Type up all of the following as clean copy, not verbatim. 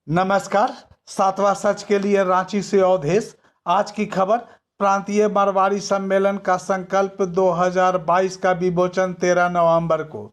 नमस्कार। सातवां सच के लिए रांची से अवधेश। आज की खबर, प्रांतीय मारवाड़ी सम्मेलन का संकल्प 2022 का विमोचन 13 नवंबर को।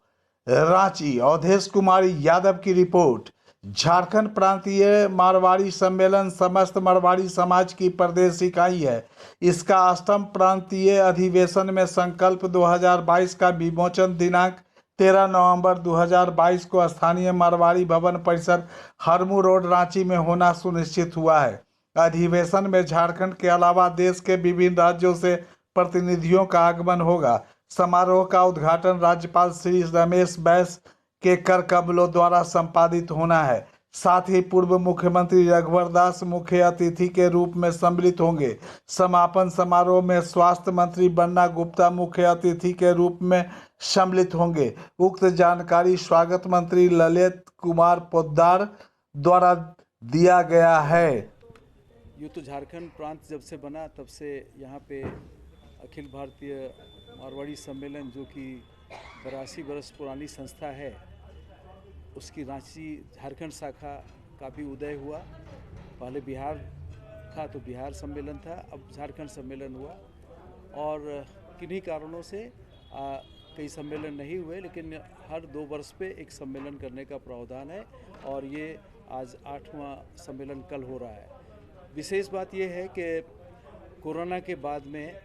रांची, अवधेश कुमारी यादव की रिपोर्ट। झारखंड प्रांतीय मारवाड़ी सम्मेलन समस्त मारवाड़ी समाज की प्रदेश इकाई है। इसका 8वां प्रांतीय अधिवेशन में संकल्प 2022 का विमोचन दिनांक 13 नवंबर 2022 को स्थानीय मारवाड़ी भवन परिसर हरमू रोड रांची में होना सुनिश्चित हुआ है। अधिवेशन में झारखंड के अलावा देश के विभिन्न राज्यों से प्रतिनिधियों का आगमन होगा। समारोह का उद्घाटन राज्यपाल श्री रमेश बैस के कर कमलों द्वारा संपादित होना है। साथ ही पूर्व मुख्यमंत्री रघुवर दास मुख्य अतिथि के रूप में सम्मिलित होंगे। समापन समारोह में स्वास्थ्य मंत्री बन्ना गुप्ता मुख्य अतिथि के रूप में सम्मिलित होंगे। उक्त जानकारी स्वागत मंत्री ललित कुमार पोद्दार द्वारा दिया गया है। यूँ तो झारखंड प्रांत जब से बना तब से यहाँ पे अखिल भारतीय मारवाड़ी सम्मेलन, जो कि 82 वर्ष पुरानी संस्था है, उसकी रांची झारखंड शाखा का भी उदय हुआ। पहले बिहार था तो बिहार सम्मेलन था, अब झारखंड सम्मेलन हुआ। और किन्हीं कारणों से कई सम्मेलन नहीं हुए, लेकिन हर 2 वर्ष पे एक सम्मेलन करने का प्रावधान है और ये आज 8वां सम्मेलन कल हो रहा है। विशेष बात यह है कि कोरोना के बाद में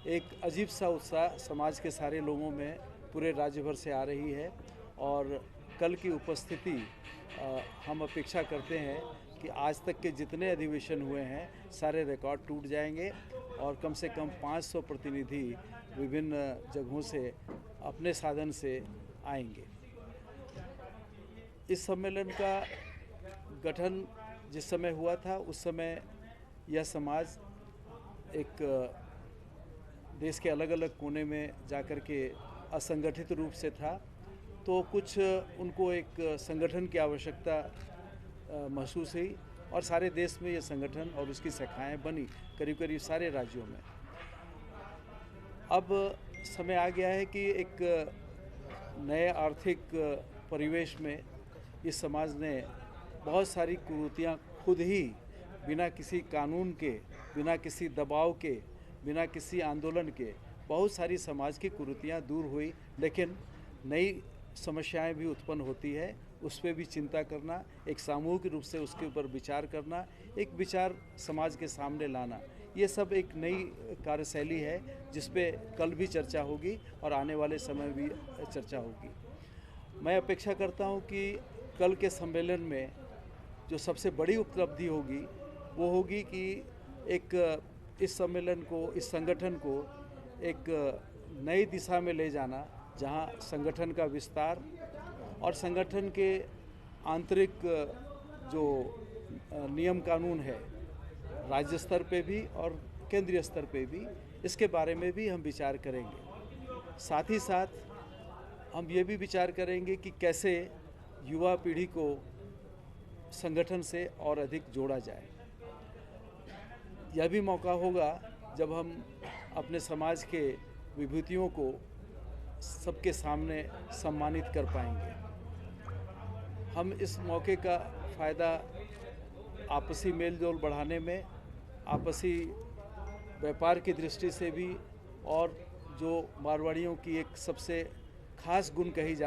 एक अजीब सा उत्साह समाज के सारे लोगों में पूरे राज्य भर से आ रही है और कल की उपस्थिति हम अपेक्षा करते हैं कि आज तक के जितने अधिवेशन हुए हैं सारे रिकॉर्ड टूट जाएंगे और कम से कम 500 प्रतिनिधि विभिन्न जगहों से अपने साधन से आएंगे। इस सम्मेलन का गठन जिस समय हुआ था उस समय यह समाज एक देश के अलग अलग कोने में जाकर के असंगठित रूप से था, तो कुछ उनको एक संगठन की आवश्यकता महसूस हुई और सारे देश में ये संगठन और उसकी शाखाएं बनी, करीब करीब सारे राज्यों में। अब समय आ गया है कि एक नए आर्थिक परिवेश में इस समाज ने बहुत सारी कुरीतियाँ खुद ही बिना किसी कानून के, बिना किसी दबाव के, बिना किसी आंदोलन के बहुत सारी समाज की कुरीतियाँ दूर हुई, लेकिन नई समस्याएं भी उत्पन्न होती है। उस पर भी चिंता करना, एक सामूहिक रूप से उसके ऊपर विचार करना, एक विचार समाज के सामने लाना, ये सब एक नई कार्यशैली है जिस पे कल भी चर्चा होगी और आने वाले समय भी चर्चा होगी। मैं अपेक्षा करता हूँ कि कल के सम्मेलन में जो सबसे बड़ी उपलब्धि होगी वो होगी कि एक इस सम्मेलन को, इस संगठन को एक नई दिशा में ले जाना, जहां संगठन का विस्तार और संगठन के आंतरिक जो नियम कानून है राज्य स्तर पे भी और केंद्रीय स्तर पे भी, इसके बारे में भी हम विचार करेंगे। साथ ही साथ हम ये भी विचार करेंगे कि कैसे युवा पीढ़ी को संगठन से और अधिक जोड़ा जाए। यह भी मौका होगा जब हम अपने समाज के विभूतियों को सबके सामने सम्मानित कर पाएंगे। हम इस मौके का फ़ायदा आपसी मेल जोल बढ़ाने में, आपसी व्यापार की दृष्टि से भी, और जो मारवाड़ियों की एक सबसे खास गुण कही जा